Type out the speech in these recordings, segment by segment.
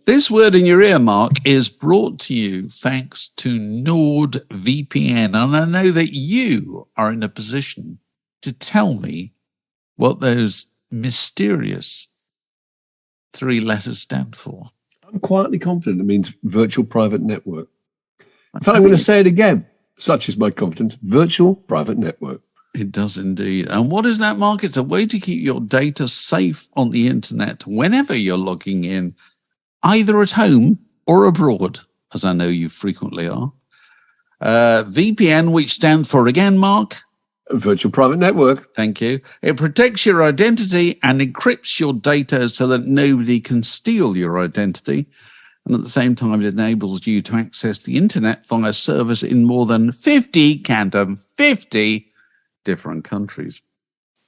This word in your ear, Mark, is brought to you thanks to Nordvpn. And I know that you are in a position to tell me what those mysterious 3 letters stand for. I'm quietly confident it means virtual private network. In fact, I'm going to say it again. Such is my confidence. Virtual private network. It does indeed. And what is that, Mark? It's a way to keep your data safe on the internet whenever you're logging in, either at home or abroad, as I know you frequently are. VPN, which stands for, again, Mark? Virtual private network. Thank you. It protects your identity and encrypts your data so that nobody can steal your identity. And at the same time, it enables you to access the internet via service in more than 50 different countries.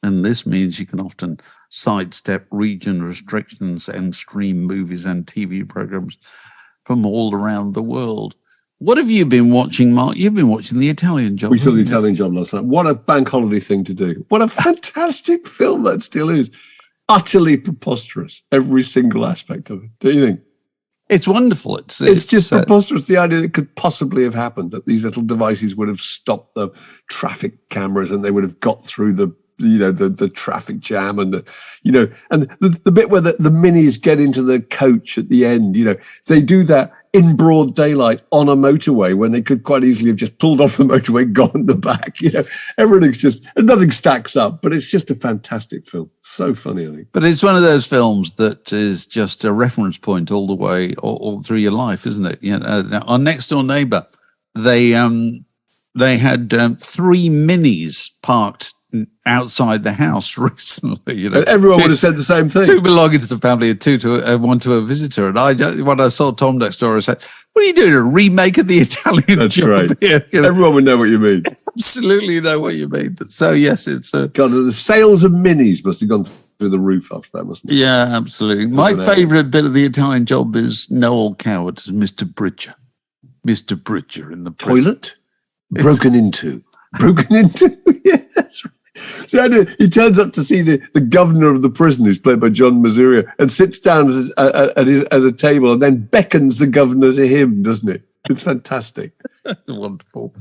And this means you can often sidestep region restrictions and stream movies and TV programs from all around the world. What have you been watching, Mark? You've been watching The Italian Job. We saw The Italian Job last night. What a bank holiday thing to do. What a fantastic film that still is. Utterly preposterous, every single aspect of it. Do you think? It's wonderful. It's just preposterous, the idea that it could possibly have happened, that these little devices would have stopped the traffic cameras and they would have got through the traffic jam and the bit where the minis get into the coach at the end, they do that in broad daylight on a motorway when they could quite easily have just pulled off the motorway, gone in the back. Everything's just, and nothing stacks up, but it's just a fantastic film. So funny, I think. But it's one of those films that is just a reference point all the way, all through your life, isn't it? Our next door neighbor, they had 3 minis parked outside the house recently. And everyone would have said the same thing. 2 belonging to the family and 2 to one to a visitor. And when I saw Tom next door, I said, "What are you doing? A remake of The Italian That's Job?" Right. Here? Everyone would know what you mean. Absolutely know what you mean. So yes, it's God, the sales of minis must have gone through the roof after that, mustn't it? Yeah, absolutely. My favourite bit of The Italian Job is Noel Coward as Mr. Bridger. Mr. Bridger in the toilet broken into. Yeah, that's right. So he turns up to see the governor of the prison, who's played by John Mazuria, and sits down at a table and then beckons the governor to him, doesn't it? It's fantastic. Wonderful.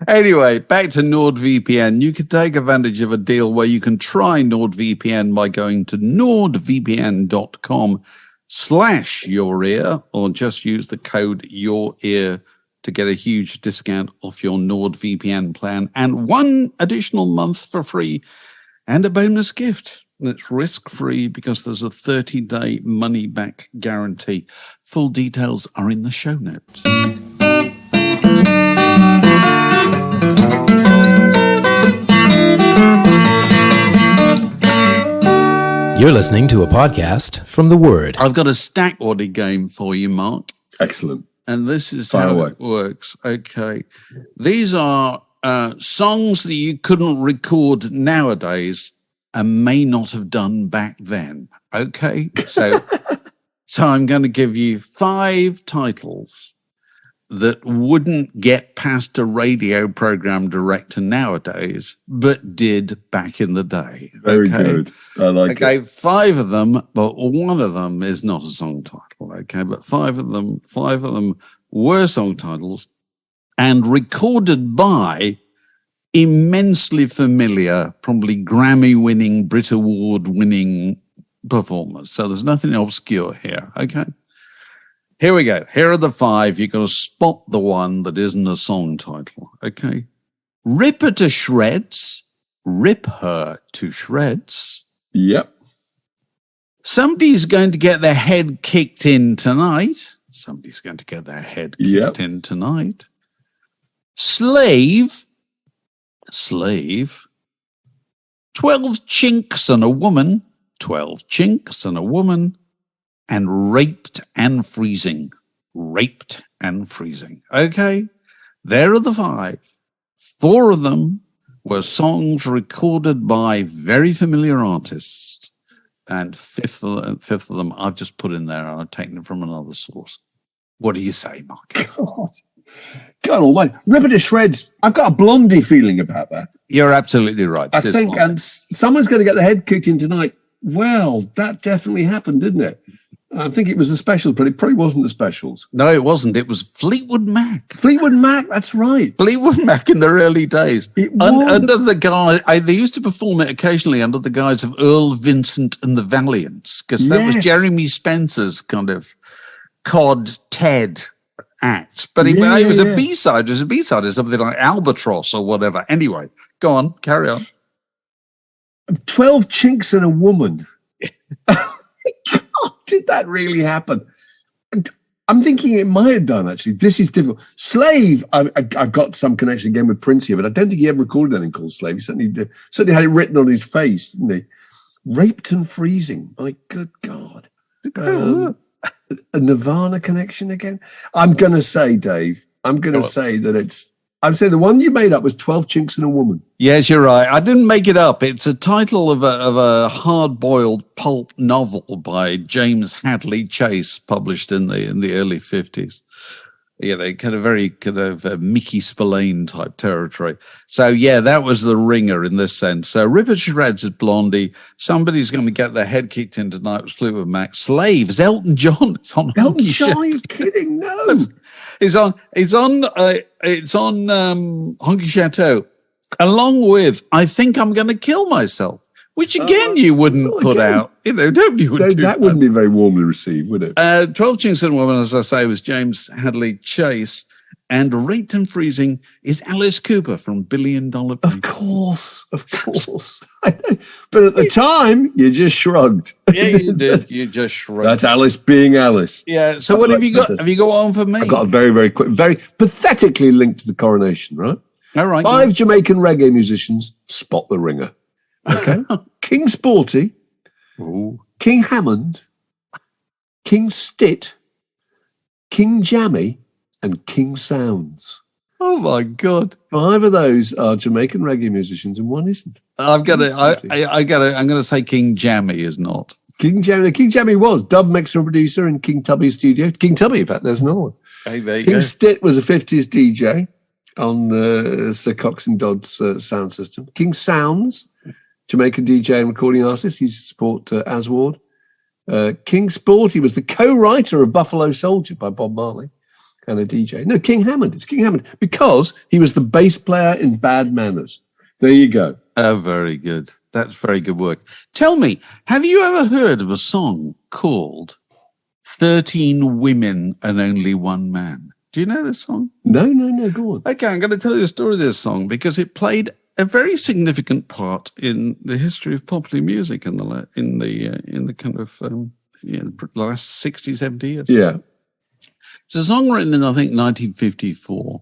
Anyway, back to NordVPN. You can take advantage of a deal where you can try NordVPN by going to nordvpn.com/yourear or just use the code YourEar to get a huge discount off your NordVPN plan and 1 additional month for free and a bonus gift. And it's risk-free because there's a 30-day money-back guarantee. Full details are in the show notes. You're listening to a podcast from The Word. I've got a stack order game for you, Mark. Excellent. And this is how it works. Okay. These are songs that you couldn't record nowadays and may not have done back then. Okay. So I'm going to give you 5 titles that wouldn't get past a radio program director nowadays, but did back in the day. Very good. I like it. Okay, 5 of them, but one of them is not a song title. Okay, but 5 of them were song titles and recorded by immensely familiar, probably Grammy-winning, Brit Award-winning performers. So there's nothing obscure here. Okay. Here we go. Here are the 5. You've got to spot the one that isn't a song title. Okay. Rip her to shreds. Rip her to shreds. Yep. Somebody's going to get their head kicked in tonight. Somebody's going to get their head kicked in tonight. Slave. 12 chinks and a woman. 12 chinks and a woman. And raped and freezing. Okay, there are the 5. 4 of them were songs recorded by very familiar artists. And fifth of them I've just put in there and I've taken it from another source. What do you say, Mark? God almighty. Rip it to shreds. I've got a Blondie feeling about that. You're absolutely right. I think, and someone's going to get their head kicked in tonight. Well, that definitely happened, didn't it? I think it was the Specials, but it probably wasn't the Specials. No, it wasn't. It was Fleetwood Mac. Fleetwood Mac, that's right. Fleetwood Mac in their early days. It was. Under the guy, they used to perform it occasionally under the guise of Earl Vincent and the Valiants, because that was Jeremy Spencer's kind of Cod Ted act. But it was a B-side. It was a B-side of something like Albatross or whatever. Anyway, go on, carry on. 12 Chinks and a Woman. Did that really happen? I'm thinking it might have done, actually. This is difficult. Slave, I've got some connection again with Prince here, but I don't think he ever recorded anything called Slave. He certainly had it written on his face, didn't he? Raped and Freezing. My good God. A Nirvana connection again? I'm going to say, Dave, say that it's... I'm saying the one you made up was 12 Chinks and a Woman. Yes, you're right. I didn't make it up. It's a title of a hard-boiled pulp novel by James Hadley Chase, published in the early 50s. You know, very Mickey Spillane type territory. So yeah, that was the ringer in this sense. So Rip It to Shreds is Blondie. Somebody's going to get their head kicked in tonight with Fleetwood Mac. Slaves, Elton John. It's on Elton John. Are you kidding? No. It's on Honky Chateau, along with I Think I'm Going to Kill Myself, which again you wouldn't put out. You know, nobody would do that. That wouldn't be very warmly received, would it? 12 Chinks and a Woman, as I say, was James Hadley Chase, and Raped and Freezing is Alice Cooper from $1 Billion Baby. Of course. But at the time, you just shrugged. Yeah, you did. You just shrugged. That's Alice being Alice. Yeah. So what have you got? Have you got one for me? I've got a very, very quick, very pathetically linked to the Coronation, right? All right. 5 Jamaican reggae musicians spot the ringer. Okay. King Sporty, Ooh. King Hammond, King Stitt, King Jammy, and King Sounds. Oh my God! 5 of those are Jamaican reggae musicians, and 1 isn't. I'm gonna say King Jammy is not. King Jammy. King Jammy was dub mixer and producer in King Tubby's studio. King Tubby, in fact, there's another one. Hey, there you King go. Stitt was a 50s DJ on Sir Cox and Dodd's sound system. King Sounds, Jamaican DJ and recording artist. He used to support Aswad. King Sporty was the co-writer of Buffalo Soldier by Bob Marley. And a DJ. No, King Hammond. It's King Hammond because he was the bass player in Bad Manners. There you go. Oh, very good. That's very good work. Tell me, have you ever heard of a song called 13 Women and Only One Man? Do you know this song? No, go on. Okay, I'm going to tell you the story of this song because it played a very significant part in the history of popular music in the kind of the last 60, 70 years. Yeah. It's a song written in, I think, 1954.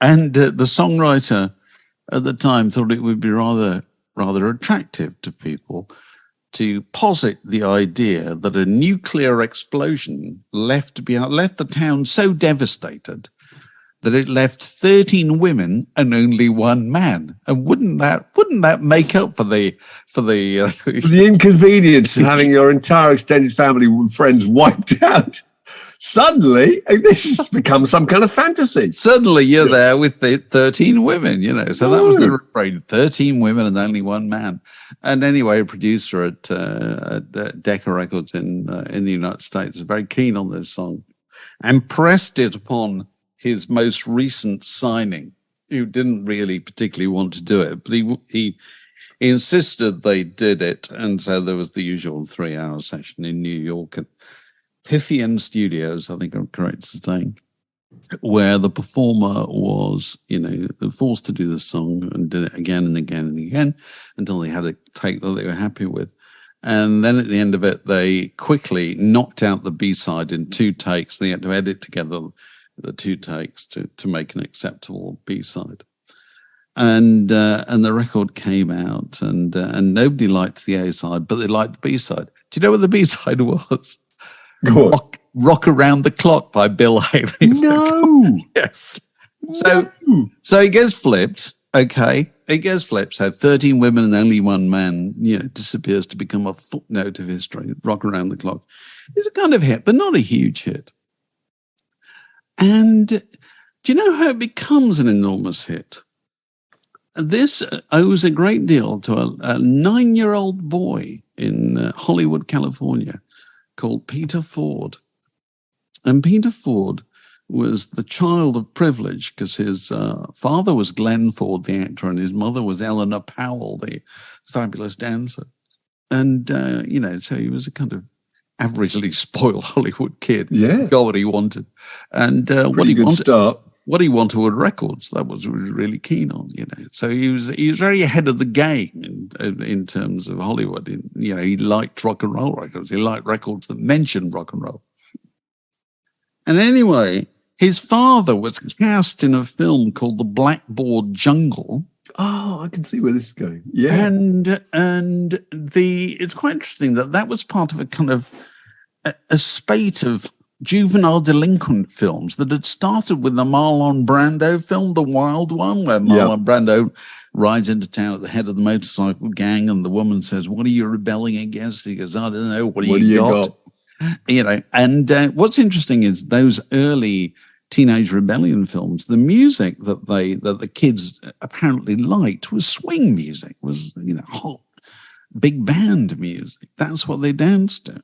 And the songwriter at the time thought it would be rather attractive to people to posit the idea that a nuclear explosion left the town so devastated that it left 13 women and only 1 man. And wouldn't that make up for the inconvenience of having your entire extended family and friends wiped out? Suddenly, this has become some kind of fantasy. Suddenly, you're there with the 13 women, you know. So that was the refrain: 13 women and only 1 man. And anyway, a producer at Decca Records in the United States was very keen on this song and pressed it upon his most recent signing, who didn't really particularly want to do it, but he insisted they did it. And so there was the usual 3-hour session in New York and Pythian Studios, I think I'm correct to say, where the performer was, forced to do the song and did it again and again and again until they had a take that they were happy with. And then at the end of it, they quickly knocked out the B-side in 2 takes. They had to edit together the 2 takes to make an acceptable B-side. And the record came out and nobody liked the A-side, but they liked the B-side. Do you know what the B-side was? Rock Around the Clock by Bill Haley. No. Yes. So it gets flipped. Okay. It gets flipped. So 13 women and only 1 man, disappears to become a footnote of history. Rock Around the Clock. It's a kind of hit, but not a huge hit. And do you know how it becomes an enormous hit? This owes a great deal to a 9-year-old boy in Hollywood, California, called Peter Ford. And Peter Ford was the child of privilege because his father was Glenn Ford, the actor, and his mother was Eleanor Powell, the fabulous dancer. And, so he was a kind of averagely spoiled Hollywood kid. Yeah. Got what he wanted. And what he wanted were records. That was what he was really keen on, So he was very ahead of the game in terms of Hollywood. He liked rock and roll records. He liked records that mentioned rock and roll. And anyway, his father was cast in a film called The Blackboard Jungle. Oh, I can see where this is going. Yeah. And it's quite interesting that was part of a kind of a spate of juvenile delinquent films that had started with the Marlon Brando film, The Wild One, where Marlon Brando rides into town at the head of the motorcycle gang and the woman says, "What are you rebelling against?" He goes, "I don't know. What do you got?" And what's interesting is those early teenage rebellion films, the music that the kids apparently liked was swing music, was hot big band music. That's what they danced to.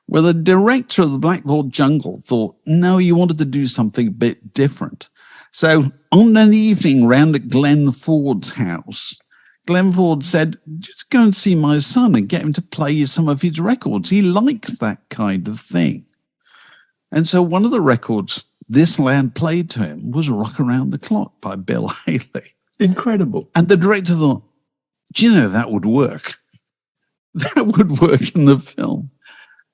Well, the director of The Blackboard Jungle thought, no, you wanted to do something a bit different. So on an evening round at Glenn Ford's house, Glenn Ford said, just go and see my son and get him to play some of his records. He likes that kind of thing. And so one of the records this lad played to him was Rock Around the Clock by Bill Haley. Incredible. And the director thought, do you know, that would work. That would work in the film.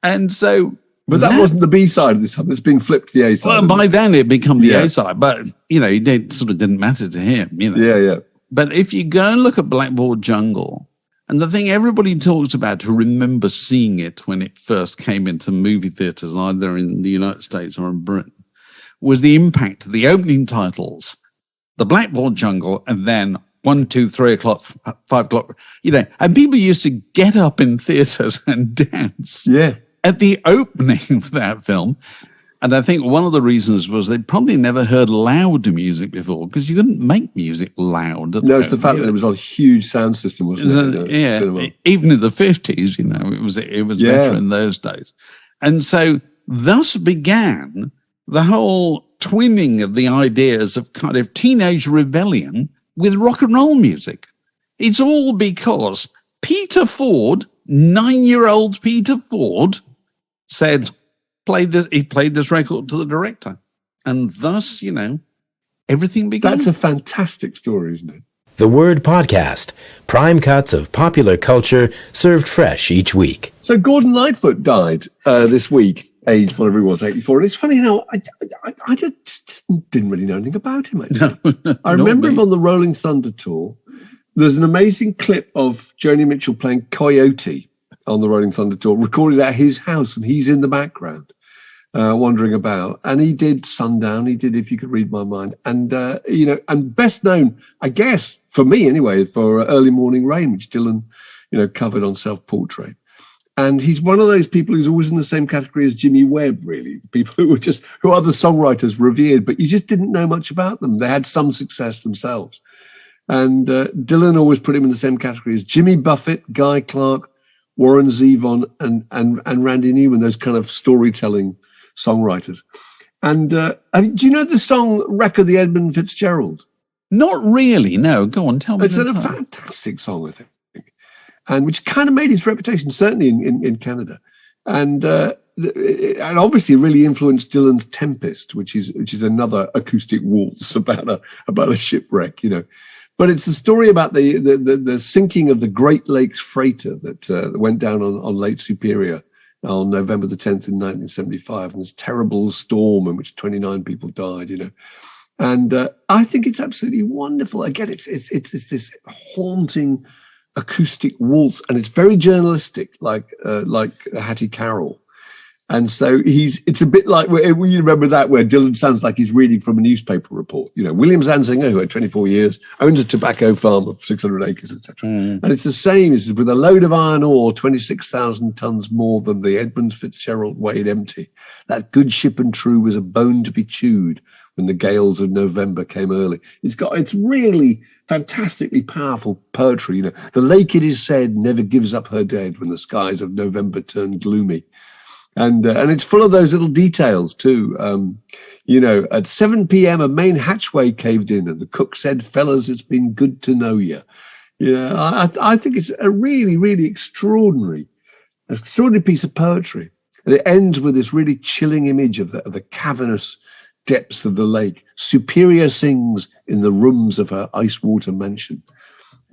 And so... But that wasn't the B-side of this time. It's being flipped to the A-side. Well, by then it had become the A-side. But, it sort of didn't matter to him, Yeah. But if you go and look at Blackboard Jungle, and the thing everybody talks about who remember seeing it when it first came into movie theaters, either in the United States or in Britain, was the impact of the opening titles, The Blackboard Jungle, and then 1, 2, 3 o'clock, 5 o'clock, and people used to get up in theaters and dance at the opening of that film. And I think one of the reasons was they probably never heard loud music before because you couldn't make music loud. No, it's the fact that it was on a huge sound system, wasn't it? Even in the 50s, it was better in those days. And so thus began the whole twinning of the ideas of kind of teenage rebellion with rock and roll music. It's all because Peter Ford, 9-year-old Peter Ford, said, he played this record to the director. And thus, everything began. That's a fantastic story, isn't it? The Word Podcast, prime cuts of popular culture served fresh each week. So Gordon Lightfoot died this week, aged whatever he was, 84. And it's funny how I just didn't really know anything about him, actually. No, I remember him on the Rolling Thunder tour. There's an amazing clip of Joni Mitchell playing Coyote on the Rolling Thunder tour, recorded at his house, and he's in the background, wandering about. And he did Sundown, he did If You Could Read My Mind, and and best known, I guess, for me anyway, for Early Morning Rain, which Dylan, covered on Self-Portrait. And he's one of those people who's always in the same category as Jimmy Webb, really. People who other songwriters revered, but you just didn't know much about them. They had some success themselves. And Dylan always put him in the same category as Jimmy Buffett, Guy Clark, Warren Zevon, and Randy Newman, those kind of storytelling songwriters. And do you know the song Wreck of the Edmund Fitzgerald? Not really, no. Go on, tell me. It's a fantastic song, I think, and which kind of made his reputation, certainly in Canada. And obviously really influenced Dylan's Tempest, which is another acoustic waltz about a shipwreck, But it's a story about the sinking of the Great Lakes freighter that went down on Lake Superior on November the 10th in 1975, and this terrible storm in which 29 people died, And I think it's absolutely wonderful. Again, it's this haunting acoustic waltz, and it's very journalistic, like Hattie Carroll. And so it's a bit like, you remember that, where Dylan sounds like he's reading from a newspaper report. William Zanzinger, who had 24 years, owns a tobacco farm of 600 acres, etc. And it's the same. It's with a load of iron ore, 26,000 tons more than the Edmund Fitzgerald weighed empty. That good ship and true was a bone to be chewed when the gales of November came early. It's really fantastically powerful poetry. The lake, it is said, never gives up her dead when the skies of November turn gloomy. And it's full of those little details too. At 7 p.m. a main hatchway caved in, and the cook said, "Fellas, it's been good to know you." I think it's a really, really extraordinary piece of poetry. And it ends with this really chilling image of the cavernous depths of the lake. Superior sings in the rooms of her ice water mansion.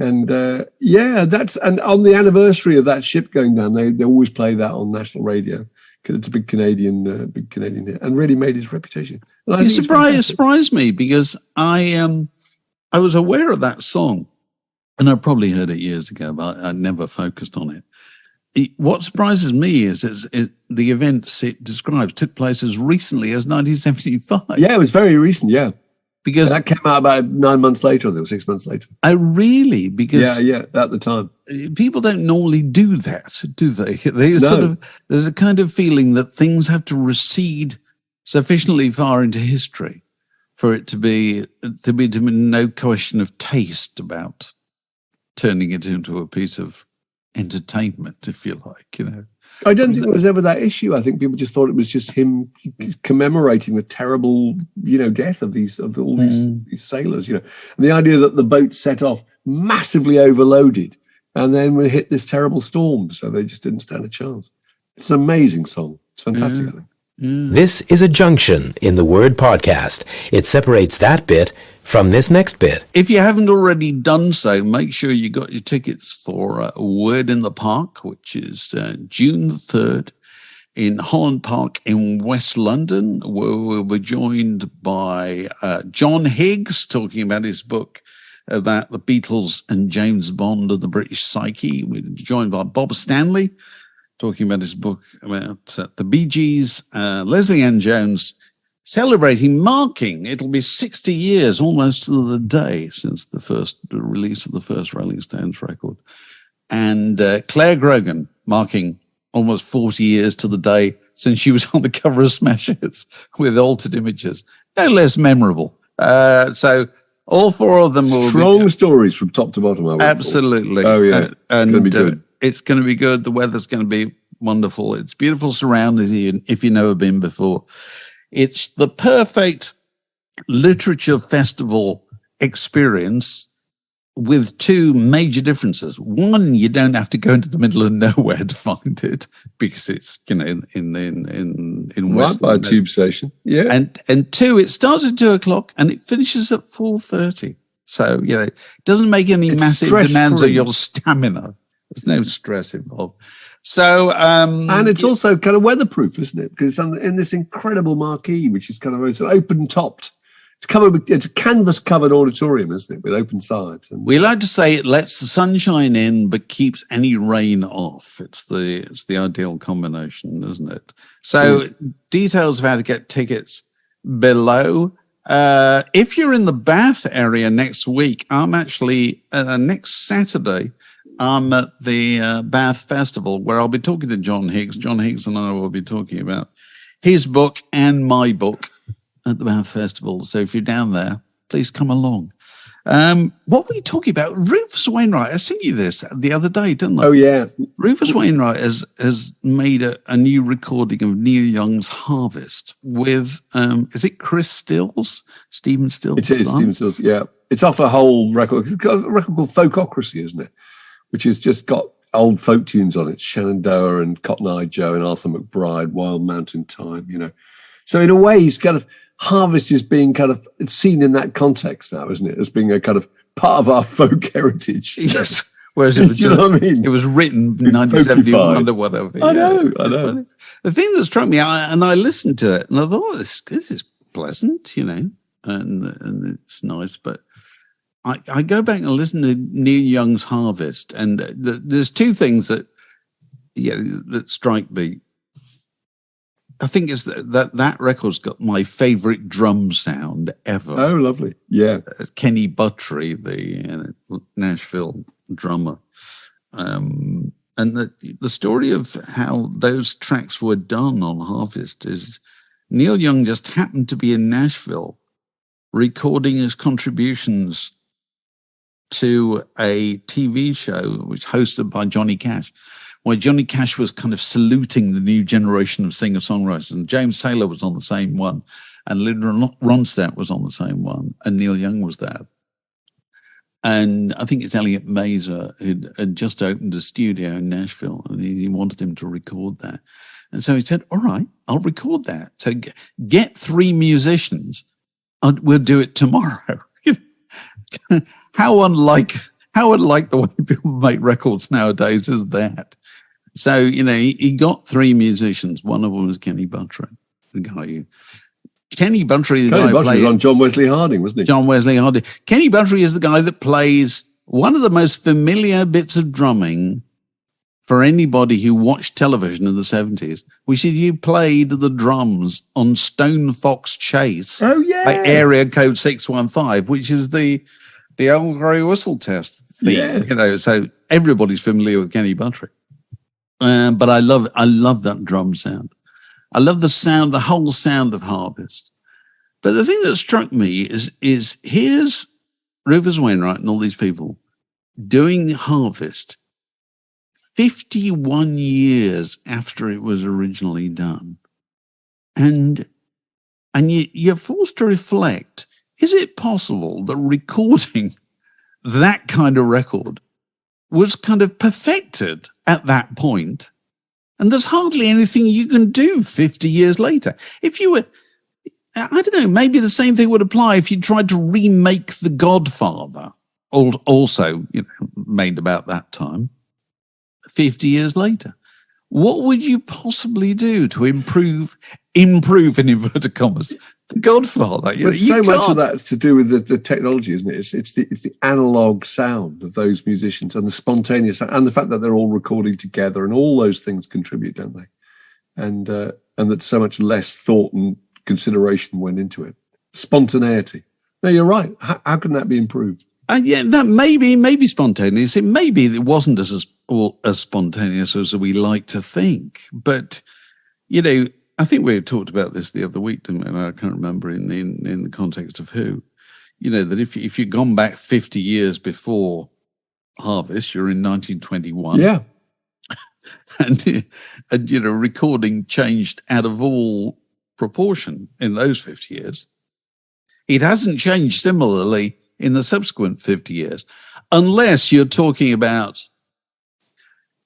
And and on the anniversary of that ship going down, they always play that on national radio. It's a big Canadian hit, and really made his reputation. It surprised me because I was aware of that song, and I probably heard it years ago, but I never focused on it. What surprises me is the events it describes took place as recently as 1975. Yeah, it was very recent. Yeah, because that came out about 9 months later, or 6 months later. Oh, really? Because at the time, people don't normally do that, do they? There's a kind of feeling that things have to recede sufficiently far into history for it to be no question of taste about turning it into a piece of entertainment, if you like. I don't think there was ever that issue. I think people just thought it was just him commemorating the terrible, death of all these sailors. And the idea that the boat set off massively overloaded, and then we hit this terrible storm, so they just didn't stand a chance. It's an amazing song. It's fantastic. I think. This is a junction in the Word podcast. It separates that bit from this next bit. If you haven't already done so, make sure you got your tickets for Word in the Park, which is June the 3rd in Holland Park in West London, where we'll be joined by John Higgs, talking about his book about the Beatles and James Bond of the British Psyche. We're joined by Bob Stanley, talking about his book about the Bee Gees. Leslie Ann Jones marking, it'll be 60 years almost to the day since the release of the first Rolling Stones record. And Claire Grogan marking almost 40 years to the day since she was on the cover of Smash Hits with altered images. No less memorable. So all four of them will strong stories from top to bottom. Absolutely. Oh, yeah. And it's going to be good. It's going to be good. The weather's going to be wonderful. It's beautiful surroundings if you've never been before. It's the perfect literature festival experience with two major differences. One, you don't have to go into the middle of nowhere to find it because it's in right by a tube station. Yeah, and two, it starts at 2:00 and it finishes at 4:30. So it doesn't make any massive demands on your stamina. There's no stress involved. So, and it's also kind of weatherproof, isn't it? Because it's in this incredible marquee, which is it's an open topped. It's a canvas covered auditorium, isn't it, with open sides? And we like to say it lets the sunshine in, but keeps any rain off. It's the ideal combination, isn't it? So, details of how to get tickets below. If you're in the Bath area next week, I'm actually next Saturday. I'm at the Bath Festival where I'll be talking to John Higgs. John Higgs and I will be talking about his book and my book at the Bath Festival. So if you're down there, please come along. What were you talking about? Rufus Wainwright. I sent you this the other day, didn't I? Oh, yeah. Rufus Wainwright has made a new recording of Neil Young's Harvest with, is it Chris Stills? Stephen Stills' It is, son? Stephen Stills, yeah. It's off a whole record. It's got a record called Folkocracy, isn't it? Which has just got old folk tunes on it. Shenandoah and Cotton Eye Joe and Arthur McBride, Wild Mountain Time, So in a way, he's kind of, Harvest is being kind of seen in that context now, isn't it? As being a kind of part of our folk heritage. Yes. Whereas it was, you know what I mean? It was written in 1971 or whatever. I know. The thing that struck me, and I listened to it, and I thought, this is pleasant, and it's nice. But I go back and listen to Neil Young's Harvest, and there's two things that strike me. I think it's that record's got my favourite drum sound ever. Oh, lovely. Yeah. Kenny Buttrey, the Nashville drummer. And the story of how those tracks were done on Harvest is Neil Young just happened to be in Nashville recording his contributions to a TV show which hosted by Johnny Cash, where Johnny Cash was kind of saluting the new generation of singer-songwriters, and James Taylor was on the same one, and Linda Ronstadt was on the same one, and Neil Young was there. And I think it's Elliot Mazer who had just opened a studio in Nashville, and he wanted him to record that. And so he said, all right, I'll record that. So get 3 musicians, and we'll do it tomorrow. How unlike the way people make records nowadays is that? So, he got 3 musicians. One of them was Kenny Buttrey, the guy who... Kenny Buttrey, the guy who played... was on John Wesley Harding, wasn't he? John Wesley Harding. Kenny Buttrey is the guy that plays one of the most familiar bits of drumming for anybody who watched television in the 70s, which is you played the drums on Stone Fox Chase. Oh, yeah. By area code 615, which is the old grey whistle test theme. Yeah. So everybody's familiar with Kenny Buttrey. But I love that drum sound. I love the sound, the whole sound of Harvest. But the thing that struck me is here's Rufus Wainwright and all these people doing Harvest 51 years after it was originally done. And you're forced to reflect, is it possible that recording that kind of record was kind of perfected at that point? And there's hardly anything you can do 50 years later. If you were, I don't know, maybe the same thing would apply if you tried to remake The Godfather, also made about that time, 50 years later. What would you possibly do to improve in inverted commas, The Godfather? But so much of that's to do with the technology, isn't it? It's the analog sound of those musicians and the spontaneous sound, and the fact that they're all recording together, and all those things contribute, don't they? And that so much less thought and consideration went into it. Spontaneity. No, you're right. How can that be improved? That maybe spontaneous. Maybe it wasn't as spontaneous as we like to think. But, I think we talked about this the other week, didn't we? And I can't remember in the context of who. That if you'd gone back 50 years before Harvest, you're in 1921. Yeah. and recording changed out of all proportion in those 50 years. It hasn't changed similarly in the subsequent 50 years, unless you're talking about,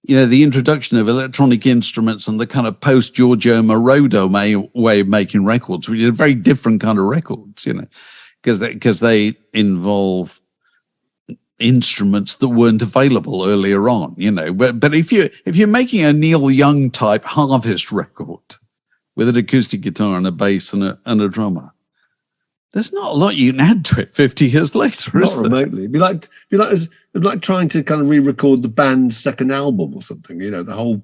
the introduction of electronic instruments and the kind of post-Giorgio Moroder way of making records, which is a very different kind of records, because they involve instruments that weren't available earlier on, But if you're making a Neil Young type Harvest record with an acoustic guitar and a bass and a drummer, there's not a lot you can add to it 50 years later, is there? Not remotely. It'd be like trying to kind of re-record the band's second album or something. The whole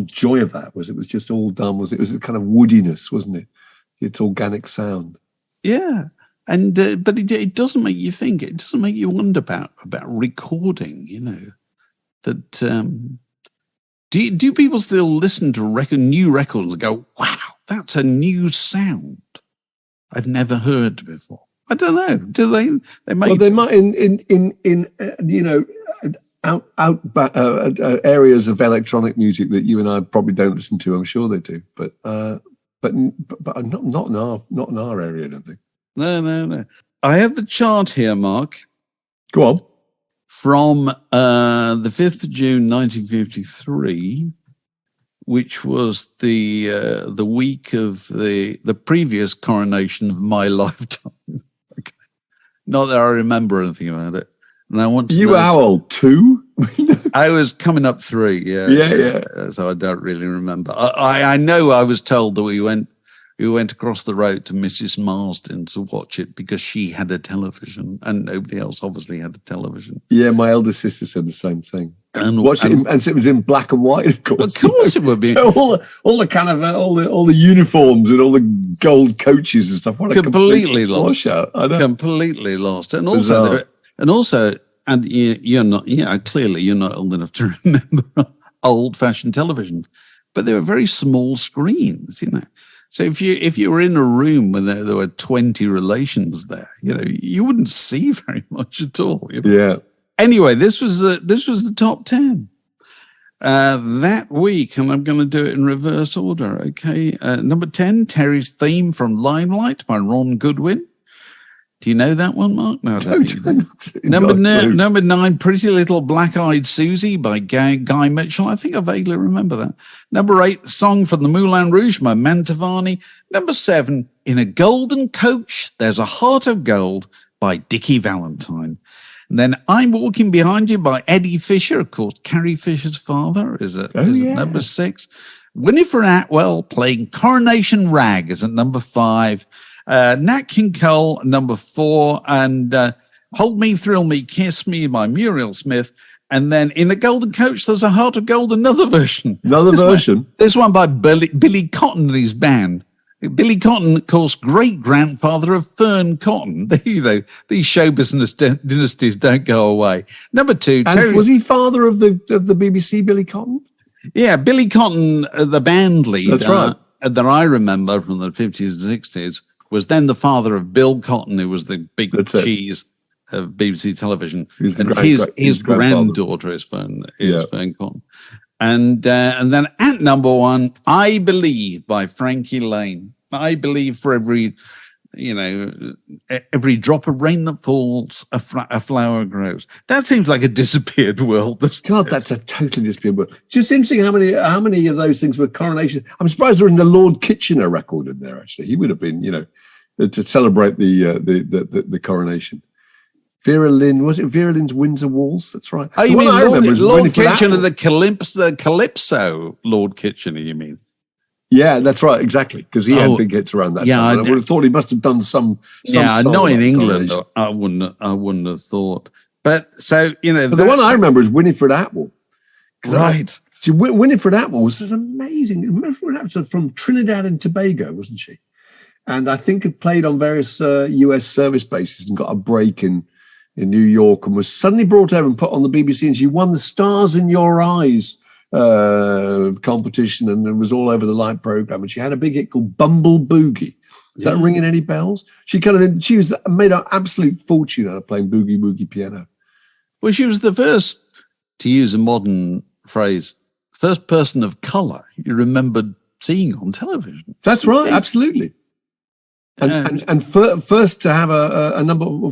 joy of that was it was just all done. It was a kind of woodiness, wasn't it? It's organic sound. Yeah, and but it doesn't make you think. It doesn't make you wonder about recording. That do people still listen to new records and go, wow, that's a new sound I've never heard before? I don't know. Do they? They might. Well, they might in areas of electronic music that you and I probably don't listen to. I'm sure they do, but not in our area. I don't think. No. I have the chart here, Mark. Go on. From the 5th of June, 1953. Which was the week of the previous coronation of my lifetime. Okay. Not that I remember anything about it. And I want to You were how old? 2? I was coming up 3, yeah. Yeah. So I don't really remember. I know I was told that we went across the road to Mrs. Marsden to watch it because she had a television and nobody else obviously had a television. Yeah, my elder sister said the same thing. And it was in black and white, of course. Of course it would be. So all the kind of all the uniforms and all the gold coaches and stuff. What completely lost. I know. Completely lost. And also, you're not. Yeah, clearly you're not old enough to remember old-fashioned television, but they were very small screens. So if you were in a room where there were 20 relations there, you wouldn't see very much at all. Yeah. Anyway, this was the top 10. that week, and I'm going to do it in reverse order, okay? Number 10, Terry's Theme from Limelight by Ron Goodwin. Do you know that one, Mark? No, I don't think Number 9, Pretty Little Black-Eyed Susie by Guy Mitchell. I think I vaguely remember that. Number 8, Song from the Moulin Rouge by Mantovani. Number 7, In a Golden Coach, There's a Heart of Gold by Dickie Valentine. And then I'm Walking Behind You by Eddie Fisher. Of course, Carrie Fisher's father is at number 6. Winifred Atwell playing Coronation Rag is at number 5. Nat King Cole, number 4, and Hold Me, Thrill Me, Kiss Me by Muriel Smith. And then In a Golden Coach, There's a Heart of Gold, another version. This one by Billy Cotton and his band. Billy Cotton, of course, great-grandfather of Fern Cotton. You know, these show business dynasties don't go away. Number 2. And was he father of the BBC, Billy Cotton? Yeah, Billy Cotton, the band leader. That's right. That I remember from the 50s and 60s. Was then the father of Bill Cotton, who was the big cheese of BBC television. And his granddaughter is Fern Cotton. And then at number 1, I Believe by Frankie Lane. I believe for every drop of rain that falls, a flower grows. That seems like a disappeared world. God, that's a totally disappeared world. Just interesting how many of those things were Coronation. I'm surprised there isn't a Lord Kitchener record in there, actually. He would have been, to celebrate the Coronation. Vera Lynn, was it Vera Lynn's Windsor Waltz? That's right. Oh, you mean Lord Kitchener, the Calypso Lord Kitchener, you mean? Yeah, that's right, exactly, because he had big hits around that time. I would have thought he must have done some not in England. I wouldn't have thought. But so, But the one I remember is Winifred Atwell. Right. Winifred Atwell was an amazing. Winifred Atwell was from Trinidad and Tobago, wasn't she? And I think had played on various US service bases and got a break in New York and was suddenly brought over and put on the BBC, and she won the Stars in Your Eyes competition, and it was all over the Light programme, and she had a big hit called Bumble Boogie. Is that ringing any bells? She made an absolute fortune out of playing boogie woogie piano. Well, she was the first, to use a modern phrase, first person of colour you remembered seeing on television. That's right, absolutely. And first to have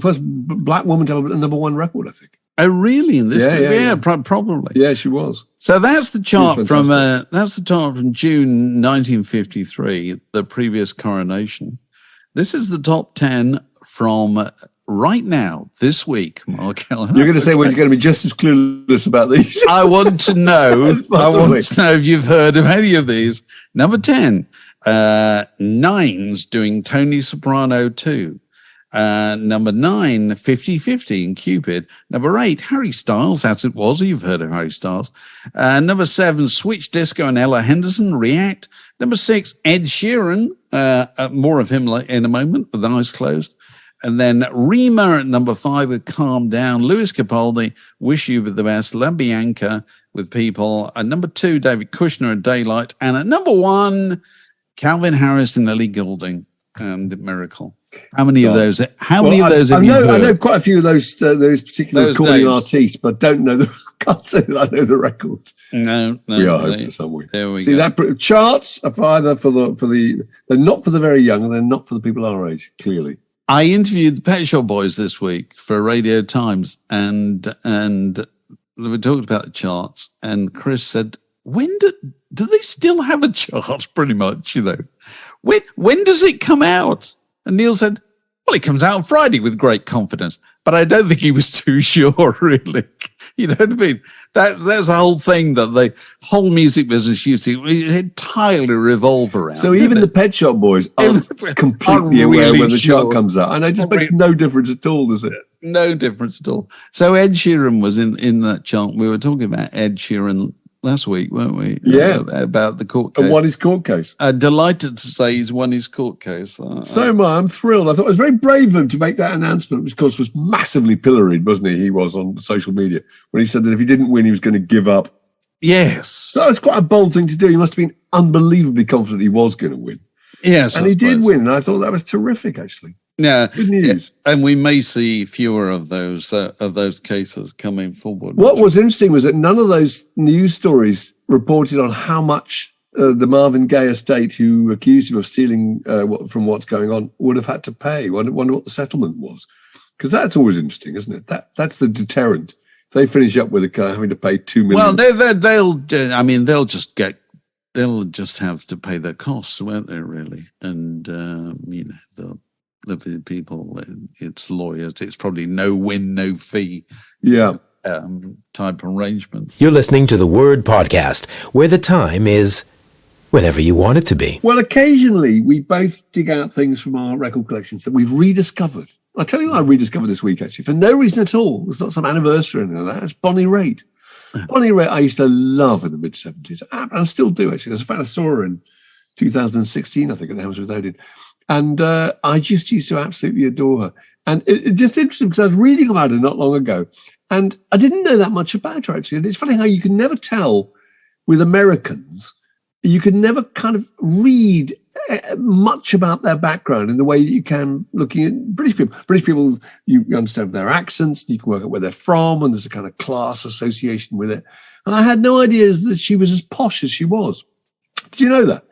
first black woman to have a number 1 record, I think. Oh, really? In this? Yeah, probably. Yeah, she was. So that's the chart from June 1953, the previous Coronation. This is the top 10 from right now, this week, Mark. You're going to say we're going to be just as clueless about these. I want to know. If you've heard of any of these. Number 10. Nines doing Tony Soprano 2. Number 9, 50/50 in Cupid. Number 8, Harry Styles, As It Was. You've heard of Harry Styles. Number 7, Switch Disco and Ella Henderson, React. Number 6, Ed Sheeran. More of him in a moment, with eyes closed. And then Rima at number 5 with Calm Down. Louis Capaldi, Wish You Were the Best. La Bianca with People. Number 2, David Kushner at Daylight. And at number 1, Calvin Harris and Ellie Goulding and Miracle. How many of those? Have you heard? I know quite a few of those particular recording artists, but don't know. Can't say that I know the record. No, we are hoping somewhere. There we go. That charts are either they're not for the very young, and they're not for the people our age. Clearly, I interviewed the Pet Shop Boys this week for Radio Times, and we talked about the charts, and Chris said, "When do they still have a chart? Pretty much, When does it come out?" And Neil said, "Well, it comes out on Friday," with great confidence. But I don't think he was too sure, really. You know what I mean? That's the whole thing that the whole music business used to entirely revolve around. So even the Pet Shop Boys aren't completely aware when the chart comes out. And it just makes no difference at all, does it? No difference at all. So Ed Sheeran was in that chart. We were talking about Ed Sheeran last week, weren't we? Yeah. About the court case. And won his court case. Delighted to say he's won his court case. So am I. I'm thrilled. I thought it was very brave of him to make that announcement, which, of course, was massively pilloried, wasn't he? He was on social media when he said that if he didn't win, he was going to give up. Yes. So that was quite a bold thing to do. He must have been unbelievably confident he was going to win. Yes. And he did win. And I thought that was terrific, actually. Yeah, good news. And we may see fewer of those cases coming forward. What was interesting was that none of those news stories reported on how much the Marvin Gaye estate, who accused him of stealing from what's going on, would have had to pay. Wonder what the settlement was, because that's always interesting, isn't it? That's the deterrent. If they finish up with having to pay $2 million. Well, they'll just have to pay their costs, won't they? Really, and the people, it's lawyers. It's probably no win, no fee. Yeah. Type arrangements. You're listening to the Word Podcast, where the time is whenever you want it to be. Well, occasionally we both dig out things from our record collections that we've rediscovered. I'll tell you what I rediscovered this week, actually, for no reason at all. It's not some anniversary or anything like that. It's Bonnie Raitt. Bonnie Raitt I used to love in the mid-70s. I still do, actually. In fact, I saw her in 2016, I think, at the Hammersmith Odeon. And I just used to absolutely adore her. And it's just interesting because I was reading about her not long ago. And I didn't know that much about her, actually. And it's funny how you can never tell with Americans. You can never kind of read much about their background in the way that you can looking at British people. British people, you understand their accents, you can work out where they're from, and there's a kind of class association with it. And I had no idea that she was as posh as she was. Did you know that?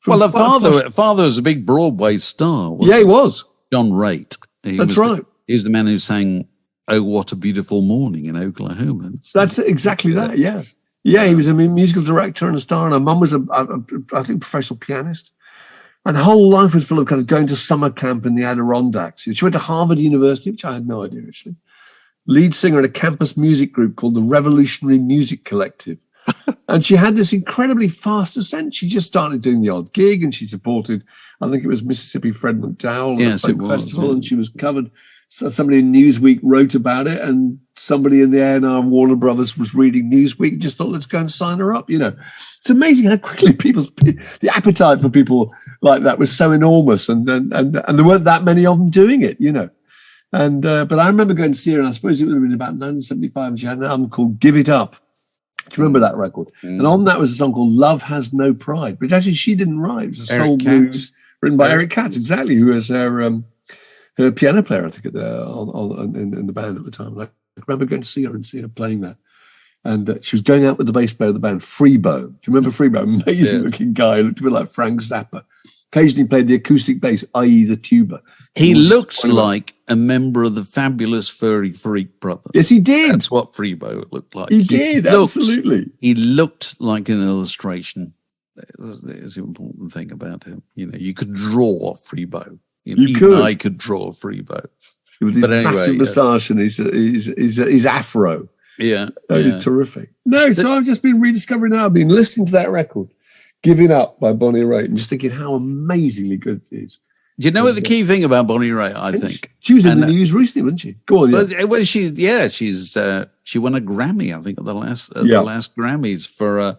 Well, her father was a big Broadway star. Yeah, he was. John Raitt. That's right. He's the man who sang "Oh, What a Beautiful Morning" in Oklahoma. That's exactly that, yeah. Yeah, he was a musical director and a star, and her mum was I think, professional pianist. And her whole life was full of kind of going to summer camp in the Adirondacks. She went to Harvard University, which I had no idea, actually. Lead singer in a campus music group called the Revolutionary Music Collective. And she had this incredibly fast ascent. She just started doing the odd gig, and she supported, I think it was Mississippi Fred McDowell at the folk festival, and she was covered. So somebody in Newsweek wrote about it, and somebody in the A&R Warner Brothers was reading Newsweek and just thought, let's go and sign her up. It's amazing how quickly the appetite for people like that was so enormous, and there weren't that many of them doing it, And but I remember going to see her, and I suppose it would have been about 1975, and she had an album called "Give It Up." Do you remember that record? Mm. And on that was a song called "Love Has No Pride," which actually she didn't write. It was a soul blues written by Eric Katz, exactly, who was her piano player, I think, in the band at the time. And I remember going to see her and seeing her playing that. And she was going out with the bass player of the band, Freebo. Do you remember Freebo? Amazing-looking guy. Looked a bit like Frank Zappa. Occasionally played the acoustic bass, i.e. the tuba. He looked like a member of the Fabulous Furry Freak Brothers. Yes, he did. That's what Freebo looked like. He did, absolutely. He looked like an illustration. There's an important thing about him. You could draw Freebo. I could draw Freebo. With his massive moustache and his afro. Yeah. He's terrific. No, so I've just been rediscovering that. I've been listening to that record, "Giving Up" by Bonnie Raitt, and just thinking how amazingly good it is. Do you know what the key thing about Bonnie Raitt, I think? She was in the news recently, wasn't she? Go on, Well, she won a Grammy, I think, at the last Grammys for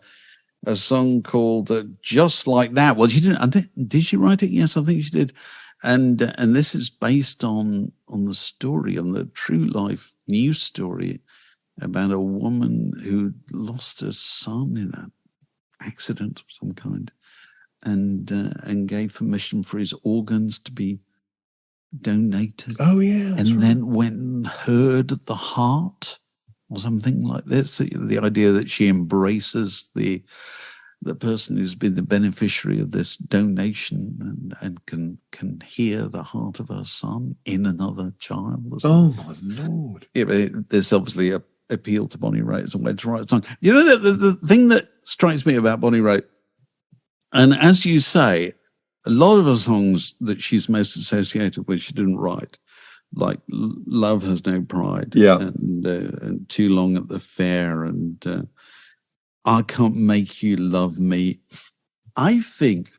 a song called "Just Like That." Well, she didn't. Did she write it? Yes, I think she did. And this is based on the true life news story about a woman who lost her son in an accident of some kind, and gave permission for his organs to be donated. Oh yeah, and then went and heard the heart or something like this. The idea that she embraces the person who's been the beneficiary of this donation and can hear the heart of her son in another child. Oh my Lord! Yeah, but there's obviously a appeal to Bonnie Raitt as a way to write a song. You know, the thing that strikes me about Bonnie Raitt, and as you say, a lot of the songs that she's most associated with, she didn't write, like "Love Has No Pride," and "Too Long at the Fair," and "I Can't Make You Love Me." I think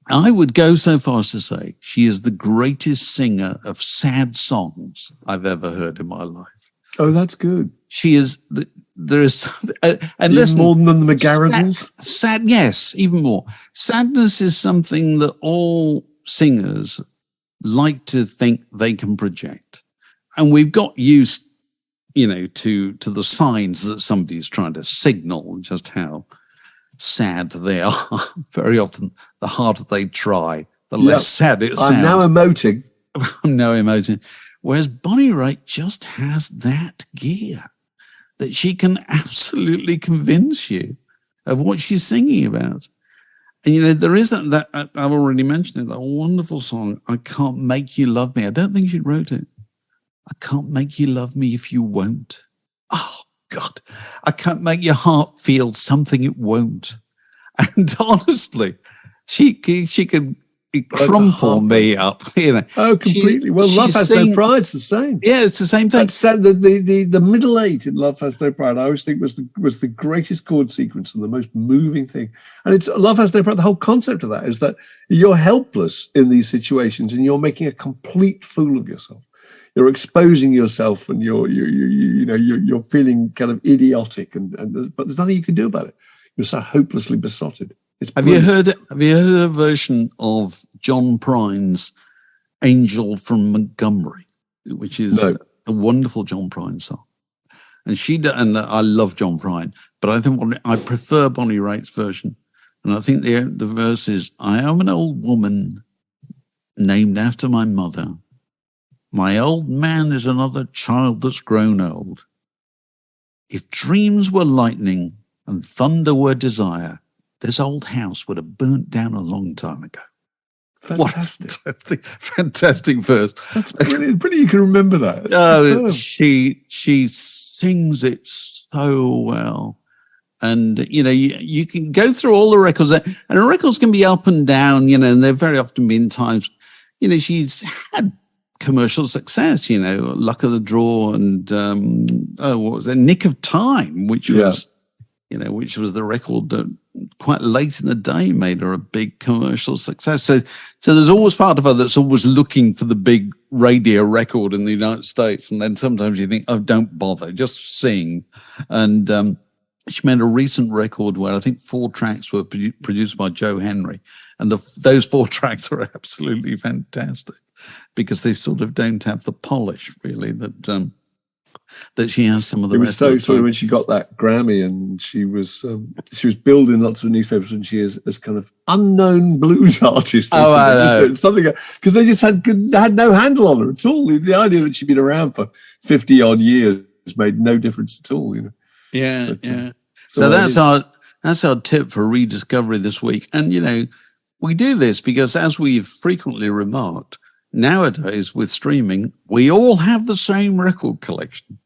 I would go so far as to say she is the greatest singer of sad songs I've ever heard in my life. Oh, that's good. She is. There is, and even listen, more than the McGarrigles. Sad, yes, even more. Sadness is something that all singers like to think they can project, and we've got used, to the signs that somebody's trying to signal just how sad they are. Very often, the harder they try, the less sad it sounds. I'm now emoting. no emotion. Whereas Bonnie Raitt just has that gear that she can absolutely convince you of what she's singing about. And, there is that I've already mentioned it, that wonderful song, I Can't Make You Love Me. I don't think she wrote it. I can't make you love me if you won't. Oh, God. I can't make your heart feel something it won't. And honestly, she can crumple me up, Oh, completely. Love Has No Pride's the same. Yeah, it's the same thing. The middle eight in Love Has No Pride, I always think was the greatest chord sequence and the most moving thing. And it's Love Has No Pride. The whole concept of that is that you're helpless in these situations and you're making a complete fool of yourself. You're exposing yourself and you're feeling kind of idiotic but there's nothing you can do about it. You're so hopelessly besotted. Have you heard a version of John Prine's Angel from Montgomery, which is a wonderful John Prine song? And I love John Prine, but I prefer Bonnie Raitt's version. And I think the verse is, I am an old woman named after my mother. My old man is another child that's grown old. If dreams were lightning and thunder were desire, this old house would have burnt down a long time ago. Fantastic. Fantastic verse. That's brilliant. Brilliant you can remember that. She sings it so well. And, you can go through all the records. And the records can be up and down, and they've very often been times, she's had commercial success, Luck of the Draw and, what was it? Nick of Time, which was the record that quite late in the day made her a big commercial success. So there's always part of her that's always looking for the big radio record in the United States. And then sometimes you think, oh, don't bother, just sing. And she made a recent record where I think 4 tracks were produced by Joe Henry. And those 4 tracks are absolutely fantastic because they sort of don't have the polish, really, that she has some of the rest of the time. It was so funny when she got that Grammy and she was billed in lots of newspapers and she is as kind of unknown blues artist. Oh, I know. Something, because they just had no handle on her at all. The idea that she'd been around for 50 odd years made no difference at all. Yeah, yeah. So that's our tip for rediscovery this week. And, we do this because, as we've frequently remarked, nowadays with streaming, we all have the same record collection.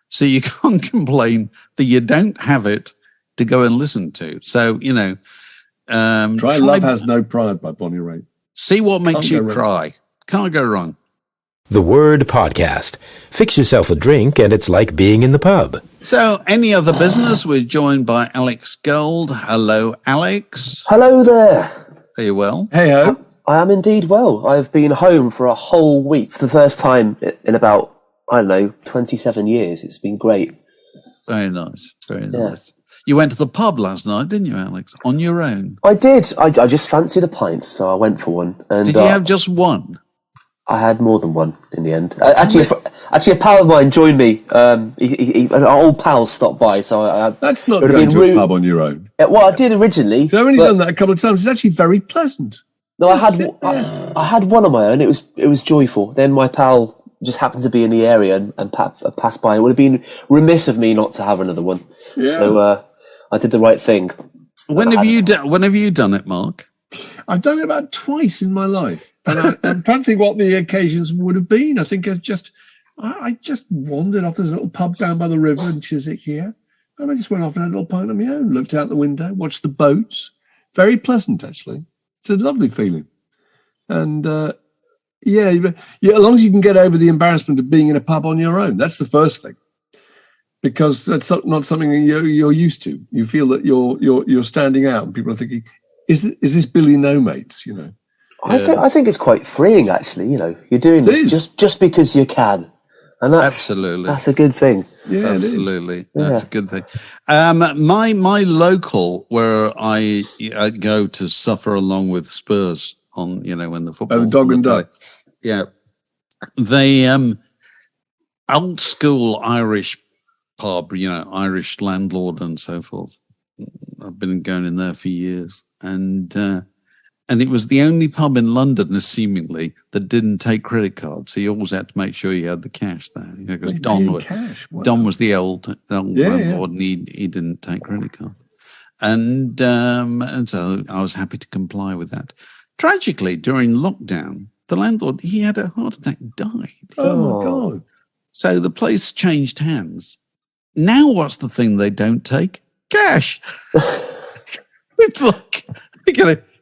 So you can't complain that you don't have it to go and listen to. So, try Love Has No Pride by Bonnie Raitt. See what makes you cry. Can't go wrong. The Word Podcast. Fix yourself a drink and it's like being in the pub. So, any other business? We're joined by Alex Gold. Hello, Alex. Hello there. Are you well? Hey-ho. I am indeed well. I've been home for a whole week for the first time in about, 27 years. It's been great. Very nice. Very nice. You went to the pub last night, didn't you, Alex? On your own? I did. I just fancied a pint, so I went for one. And, did you have just one? I had more than one in the end. Actually, a pal of mine joined me. Our old pal stopped by, so that's not going to a pub on your own. Well, I did originally. So I've only done that a couple of times. It's actually very pleasant. No, I had one on my own. It was joyful. Then my pal just happened to be in the area and passed by. It would have been remiss of me not to have another one. Yeah. So I did the right thing. When have you done it, Mark? I've done it about twice in my life. And I'm trying to think what the occasions would have been. I think I just wandered off this little pub down by the river in Chiswick here. And I just went off and had a little pint on my own, looked out the window, watched the boats. Very pleasant, actually. It's a lovely feeling. And, as long as you can get over the embarrassment of being in a pub on your own, that's the first thing. Because that's not something you're used to. You feel that you're standing out and people are thinking, is this Billy No Mates, I think it's quite freeing, actually. You're doing this just because you can, and that's a good thing. Yeah, absolutely, that's a good thing. My local where I go to suffer along with Spurs on when the football. Oh, Dog and Duck. Yeah, they old school Irish pub, Irish landlord and so forth. I've been going in there for years, and And it was the only pub in London, seemingly, that didn't take credit cards. So you always had to make sure you had the cash there. Because Don was the old landlord, and he didn't take credit card. And so I was happy to comply with that. Tragically, during lockdown, the landlord, he had a heart attack, died. Oh my God. So the place changed hands. Now what's the thing they don't take? Cash. It's like,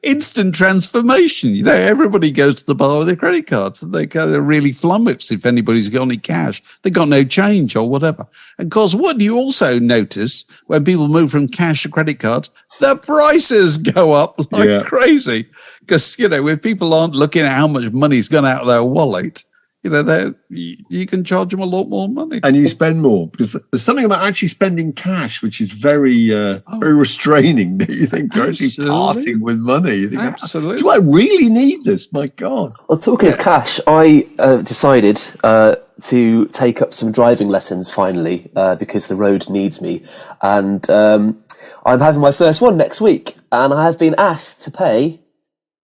instant transformation. Everybody goes to the bar with their credit cards, and they kind of really flummoxed if anybody's got any cash. They got no change or whatever. And of course, what do you also notice when people move from cash to credit cards? The prices go up like crazy. Because, when people aren't looking at how much money's gone out of their wallet, you can charge them a lot more money. And you spend more, because there's something about actually spending cash which is very very restraining. You think you're actually parting with money. You think, absolutely. Do I really need this? My God. Well, talking of cash, I decided to take up some driving lessons finally because the road needs me. And I'm having my first one next week, and I have been asked to pay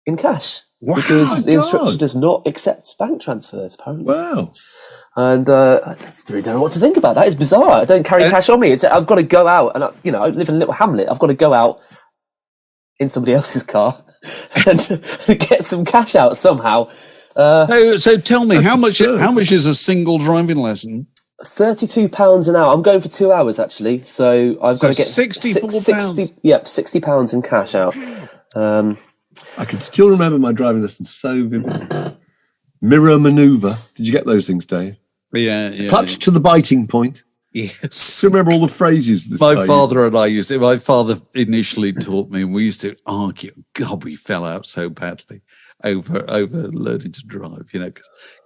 in cash. Wow, because the instructor does not accept bank transfers, apparently. Wow. And I really don't know what to think about that. It's bizarre. I don't carry cash on me. I've got to go out, and I live in a little hamlet. I've got to go out in somebody else's car and get some cash out somehow. So tell me, how much is a single driving lesson? £32 an hour. I'm going for 2 hours, actually. So I've got to get £64. £60 in cash out. I can still remember my driving lessons so vividly. Mirror manoeuvre. Did you get those things, Dave? Yeah. Clutch to the biting point. Yes. I remember all the phrases. My father and I used it. My father initially taught me, and we used to argue. God, we fell out so badly over learning to drive, 'cause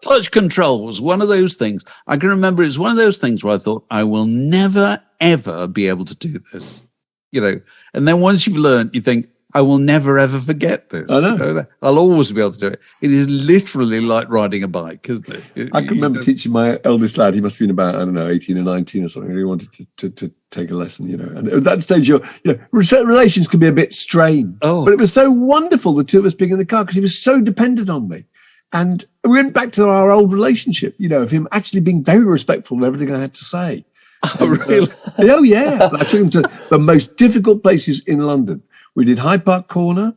clutch control was one of those things. I can remember it was one of those things where I thought, I will never, ever be able to do this, and then once you've learned, you think, I will never, ever forget this. I know. I'll always be able to do it. It is literally like riding a bike, isn't it? I can remember teaching my eldest lad, he must have been about, 18 or 19 or something. He wanted to take a lesson, And at that stage, relations could be a bit strained. Oh. But it was so wonderful, the two of us being in the car, because he was so dependent on me. And we went back to our old relationship, of him actually being very respectful of everything I had to say. Oh, really? Oh, yeah. I took him to the most difficult places in London. We did Hyde Park Corner.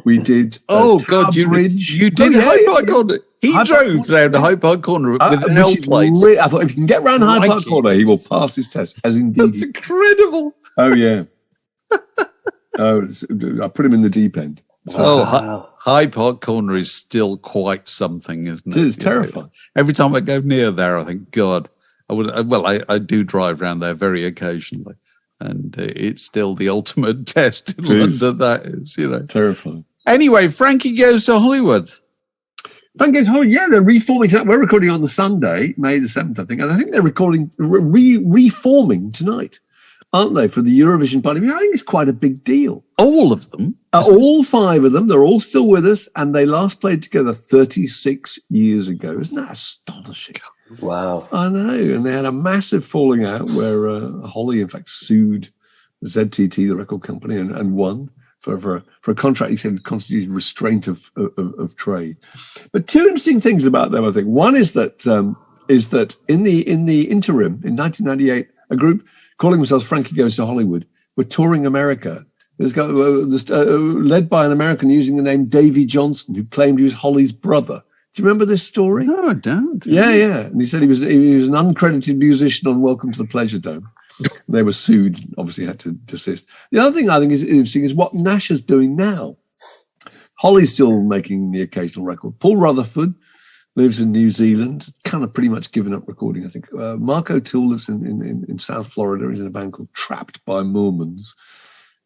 We did God, Bridge. You did Hyde Park Corner. He drove down to Hyde Park Corner with an L plate. I thought if you can get round Hyde Park Corner, he will pass his test. As indeed. That's incredible. Oh, yeah. I put him in the deep end. Wow. Hyde Park Corner is still quite something, isn't it? It is terrifying. Every time I go near there, I think, God, I do drive around there very occasionally. And it's still the ultimate test in London, that is, Terrifying. Anyway, Frankie Goes to Hollywood. Frankie Goes to Hollywood, they're reforming. We're recording on the Sunday, May the 7th, I think. And I think they're recording, reforming tonight, aren't they, for the Eurovision party? I think it's quite a big deal. All of them? All 5 of them. They're all still with us. And they last played together 36 years ago. Isn't that astonishing? Wow. I know. And they had a massive falling out where Holly, in fact, sued ZTT, the record company, and won for a contract he said constituted restraint of trade. But 2 interesting things about them, I think. One is that in the interim, in 1998, a group calling themselves Frankie Goes to Hollywood were touring America. Led by an American using the name Davy Johnson, who claimed he was Holly's brother. Do you remember this story? No, I don't. Yeah. And he said he was an uncredited musician on Welcome to the Pleasure Dome. They were sued, obviously had to desist. The other thing I think is interesting is what Nasher's doing now. Holly's still making the occasional record. Paul Rutherford lives in New Zealand, kind of pretty much given up recording, I think. Mark O'Toole lives in South Florida. He's in a band called Trapped by Mormons.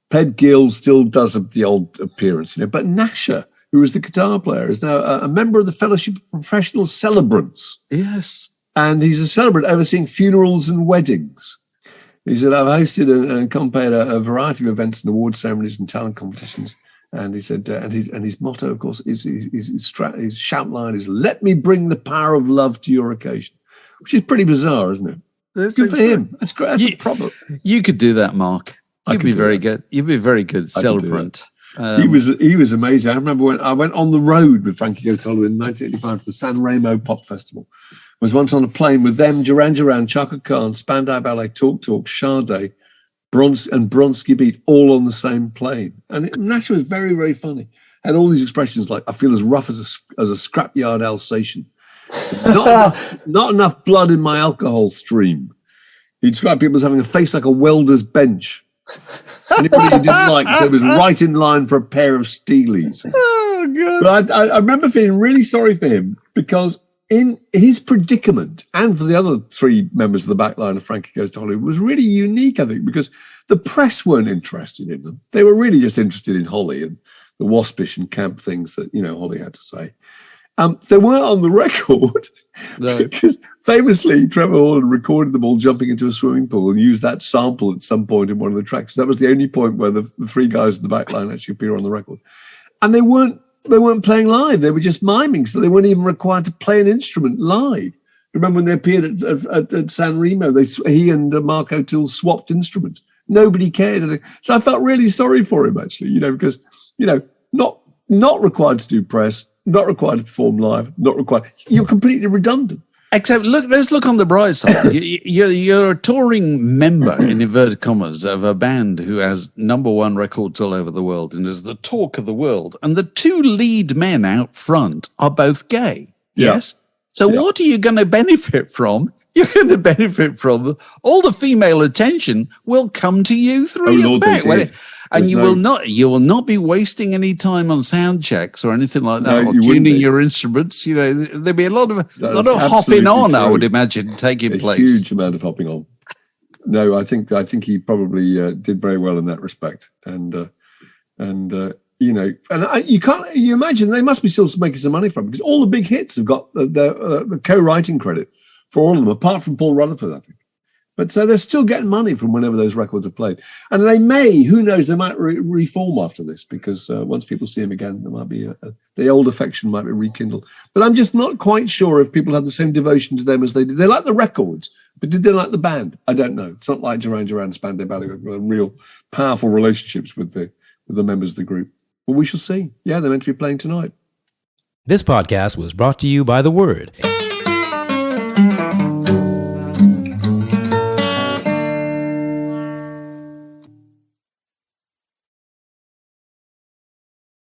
Ped Gill still does the old appearance, but Nasher, who was the guitar player, is now a member of the Fellowship of Professional Celebrants. Yes. And he's a celebrant overseeing funerals and weddings. He said, I've hosted and accompanied a variety of events and award ceremonies and talent competitions. And he said, and his motto, of course, his shout line is, let me bring the power of love to your occasion, which is pretty bizarre, isn't it? That's good for him. That's great. That's a problem. You could do that, Mark. You'd be very good. You'd be a very good celebrant. He was amazing. I remember when I went on the road with Frankie Goes To Hollywood in 1985 to the San Remo Pop Festival. I was once on a plane with them, Duran Duran, Chaka Khan, Spandau Ballet, Talk Talk, Sade, and Bronski Beat, all on the same plane. And Nash was very, very funny. Had all these expressions like, I feel as rough as a scrapyard Alsatian. Not enough blood in my alcohol stream. He described people as having a face like a welder's bench. Anybody he didn't like, so it was right in line for a pair of Steelies. Oh, God. But I remember feeling really sorry for him because in his predicament, and for the other three members of the back line of Frankie Goes To Hollywood, was really unique, I think, because the press weren't interested in them. They were really just interested in Holly and the waspish and camp things that, Holly had to say. They weren't on the record because famously Trevor Hall had recorded them all jumping into a swimming pool and used that sample at some point in one of the tracks. That was the only point where the three guys in the back line actually appear on the record. And they weren't playing live. They were just miming, so they weren't even required to play an instrument live. Remember when they appeared at San Remo, he and Mark O'Toole swapped instruments. Nobody cared. So I felt really sorry for him, actually, because, not required to do press, not required to perform live, not required. You're completely redundant. Except, let's look on the bright side. You're a touring member, in inverted commas, of a band who has #1 records all over the world and is the talk of the world. And the two lead men out front are both gay. Yeah. Yes? So what are you going to benefit from? You're going to benefit from all the female attention will come to you through your back. And you will not be wasting any time on sound checks or anything like that, or tuning your instruments. There'd be a lot of hopping on, true. I would imagine, taking place. A huge amount of hopping on. No, I think he probably did very well in that respect. You imagine they must be still making some money from it, because all the big hits have got the co-writing credit for all of them, apart from Paul Rutherford, I think. But so they're still getting money from whenever those records are played. And they may, who knows, they might reform after this, because once people see him again, there might be the old affection might be rekindled. But I'm just not quite sure if people have the same devotion to them as they did. They like the records, but did they like the band? I don't know. It's not like Duran Duran, Spandau Ballet, real powerful relationships with the members of the group. Well, we shall see. Yeah, they're meant to be playing tonight. This podcast was brought to you by The Word.